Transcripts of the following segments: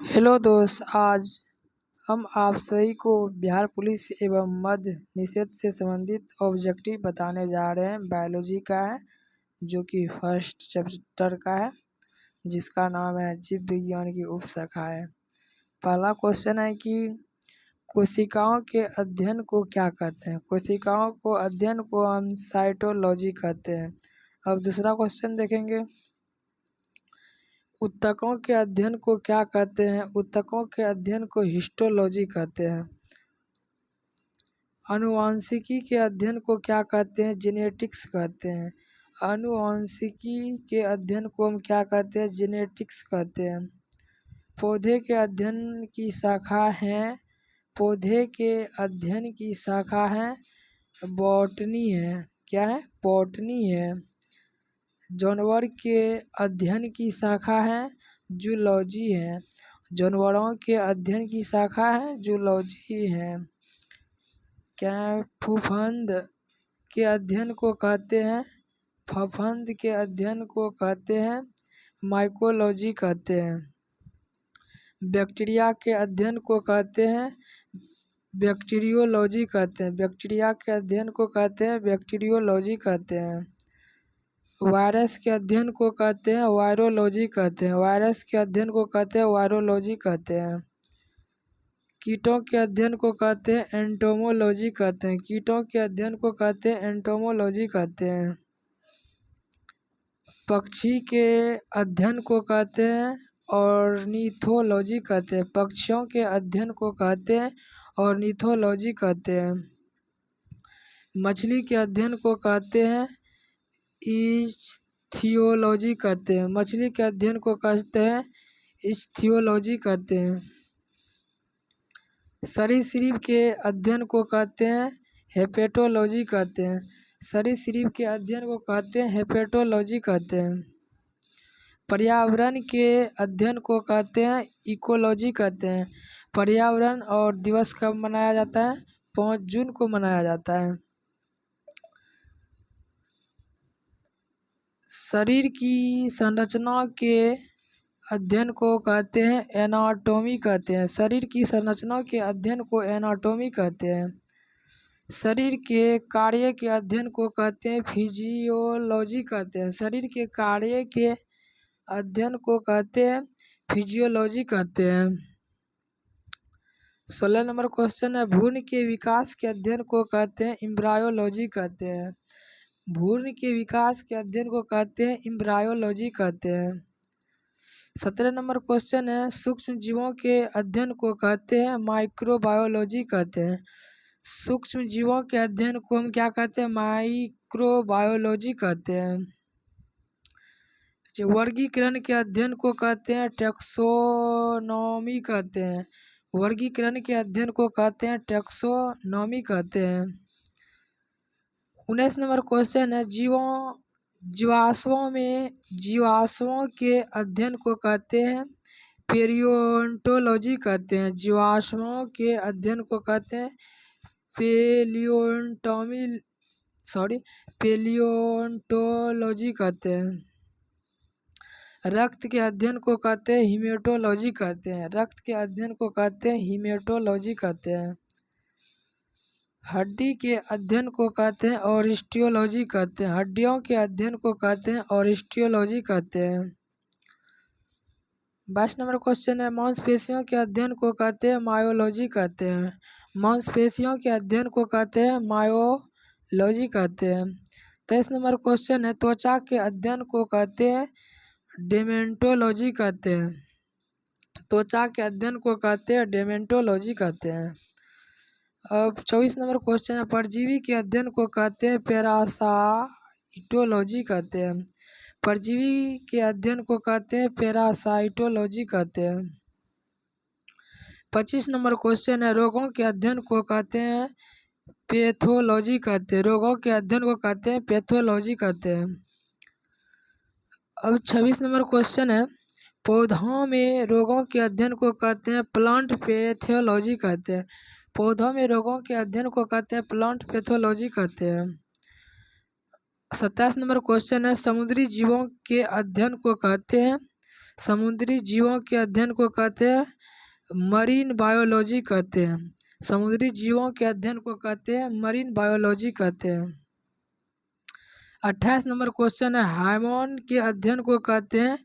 Hello दोस्त, आज हम आप सभी को बिहार पुलिस एवं मद्य निषेध से संबंधित ऑब्जेक्टिव बताने जा रहे हैं। बायोलॉजी का है, जो कि फर्स्ट चैप्टर का है, जिसका नाम है जीव विज्ञान की उपशाखा है। पहला क्वेश्चन है कि कोशिकाओं के अध्ययन को क्या कहते हैं। कोशिकाओं को अध्ययन को हम साइटोलॉजी कहते हैं। अब दूसरा क्वेश्चन देखेंगे, ऊतकों के अध्ययन को क्या कहते हैं। ऊतकों के अध्ययन को हिस्टोलॉजी कहते हैं। आनुवांशिकी के अध्ययन को क्या कहते हैं। जेनेटिक्स कहते हैं। आनुवांशिकी के अध्ययन को हम क्या कहते हैं। जेनेटिक्स कहते हैं। पौधे के अध्ययन की शाखा है, पौधे के अध्ययन की शाखा है बॉटनी है। क्या है? बॉटनी है। जानवर के अध्ययन की शाखा है जूलॉजी है। जानवरों के अध्ययन की शाखा है जूलॉजी है। क्या है? फफूंद के अध्ययन को कहते हैं, फफूंद के अध्ययन को कहते हैं माइकोलॉजी कहते हैं। बैक्टीरिया के अध्ययन को कहते हैं बैक्टीरियोलॉजी कहते हैं। बैक्टीरिया के अध्ययन को कहते हैं बैक्टीरियोलॉजी कहते हैं। वायरस के अध्ययन को कहते हैं वायरोलॉजी कहते हैं। वायरस के अध्ययन को कहते हैं वायरोलॉजी कहते हैं। कीटों के अध्ययन को कहते हैं एंटोमोलॉजी कहते हैं। कीटों के अध्ययन को कहते हैं एंटोमोलॉजी कहते हैं। पक्षी के अध्ययन को कहते हैं ऑर्निथोलॉजी कहते हैं। पक्षियों के अध्ययन को कहते हैं ऑर्निथोलॉजी कहते हैं। मछली के अध्ययन को कहते हैं इच्थियोलॉजी कहते हैं। मछली के अध्ययन को कहते हैं इच्थियोलॉजी कहते हैं। सरीसृप के अध्ययन को कहते हैं हेपेटोलॉजी कहते हैं। सरीसृप के अध्ययन को कहते हैं हेपेटोलॉजी कहते हैं। पर्यावरण के अध्ययन को कहते हैं इकोलॉजी कहते हैं। पर्यावरण और दिवस कब मनाया जाता है? 5 जून को मनाया जाता है। शरीर की संरचना के अध्ययन को कहते हैं एनाटॉमी कहते हैं। शरीर की संरचना के अध्ययन को एनाटॉमी कहते हैं। शरीर के कार्य के अध्ययन को कहते हैं फिजियोलॉजी कहते हैं। शरीर के कार्य के अध्ययन को कहते हैं फिजियोलॉजी कहते हैं। 16 नंबर क्वेश्चन है, भ्रूण के विकास के अध्ययन को कहते हैं एम्ब्रायोलॉजी कहते हैं। भ्रूण के विकास के अध्ययन को कहते हैं एम्ब्रायोलॉजी कहते हैं। 17 नंबर क्वेश्चन है, सूक्ष्म जीवों के अध्ययन को कहते हैं माइक्रोबायोलॉजी कहते हैं। सूक्ष्म जीवों के अध्ययन को हम क्या कहते हैं? माइक्रोबायोलॉजी कहते हैं। वर्गीकरण के अध्ययन को कहते हैं टैक्सोनॉमी कहते हैं। वर्गीकरण के अध्ययन को कहते हैं टैक्सोनॉमी कहते हैं। 19 नंबर क्वेश्चन है, जीवाश्मों के अध्ययन को कहते हैं पेलियोंटोलॉजी कहते हैं। जीवाश्मों के अध्ययन को कहते हैं पेलियोंटोलॉजी कहते हैं। रक्त के अध्ययन को कहते हैं हीमेटोलॉजी कहते हैं। रक्त के अध्ययन को कहते हैं हीमेटोलॉजी कहते हैं। हड्डी के अध्ययन को कहते हैं ऑस्टियोलॉजी कहते हैं। हड्डियों के अध्ययन को कहते हैं ऑस्टियोलॉजी कहते हैं। 22 नंबर क्वेश्चन है, मांसपेशियों के अध्ययन को कहते हैं मायोलॉजी कहते हैं। मांसपेशियों के अध्ययन को कहते हैं मायोलॉजी कहते हैं। 23 नंबर क्वेश्चन है, त्वचा के अध्ययन को कहते हैं डेमेंटोलॉजी कहते हैं। त्वचा के अध्ययन को कहते हैं डेमेंटोलॉजी कहते हैं। अब 24 नंबर क्वेश्चन है, परजीवी के अध्ययन को कहते हैं पैरासाइटोलॉजी कहते हैं। परजीवी के अध्ययन को कहते हैं पैरासाइटोलॉजी कहते हैं। 25 नंबर क्वेश्चन है, रोगों के अध्ययन को कहते हैं पैथोलॉजी कहते हैं। रोगों के अध्ययन को कहते हैं पैथोलॉजी कहते हैं। अब 26 नंबर क्वेश्चन है, पौधों में रोगों के अध्ययन को कहते हैं प्लांट पैथोलॉजी कहते हैं। पौधों में रोगों के अध्ययन को कहते हैं प्लांट पैथोलॉजी कहते हैं। 27 नंबर क्वेश्चन है, समुद्री जीवों के अध्ययन को कहते हैं मरीन बायोलॉजी कहते हैं। समुद्री जीवों के अध्ययन को कहते हैं मरीन बायोलॉजी कहते हैं। 28 नंबर क्वेश्चन है, हार्मोन के अध्ययन को कहते हैं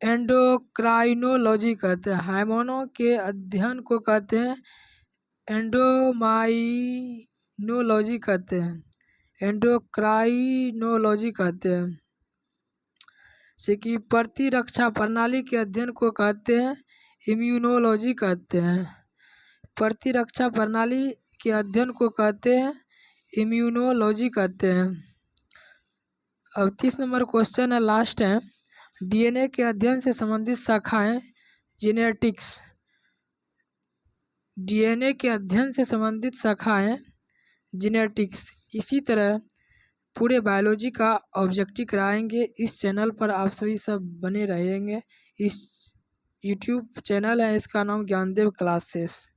एंडोक्राइनोलॉजी कहते हैं। हार्मोनों के अध्ययन को कहते हैं एंडोमाइनोलॉजी कहते हैं, एंडोक्राइनोलॉजी कहते हैं। जैसे कि प्रतिरक्षा प्रणाली के अध्ययन को कहते हैं इम्यूनोलॉजी कहते हैं। प्रतिरक्षा प्रणाली के अध्ययन को कहते हैं इम्यूनोलॉजी कहते हैं। अब 30 नंबर क्वेश्चन है, लास्ट है, डीएनए के अध्ययन से संबंधित शाखाएं जेनेटिक्स। डीएनए के अध्ययन से संबंधित शाखाएं जेनेटिक्स। इसी तरह पूरे बायोलॉजी का ऑब्जेक्टिव कराएंगे। इस चैनल पर आप सभी सब बने रहेंगे। इस यूट्यूब चैनल है, इसका नाम ज्ञानदेव क्लासेस।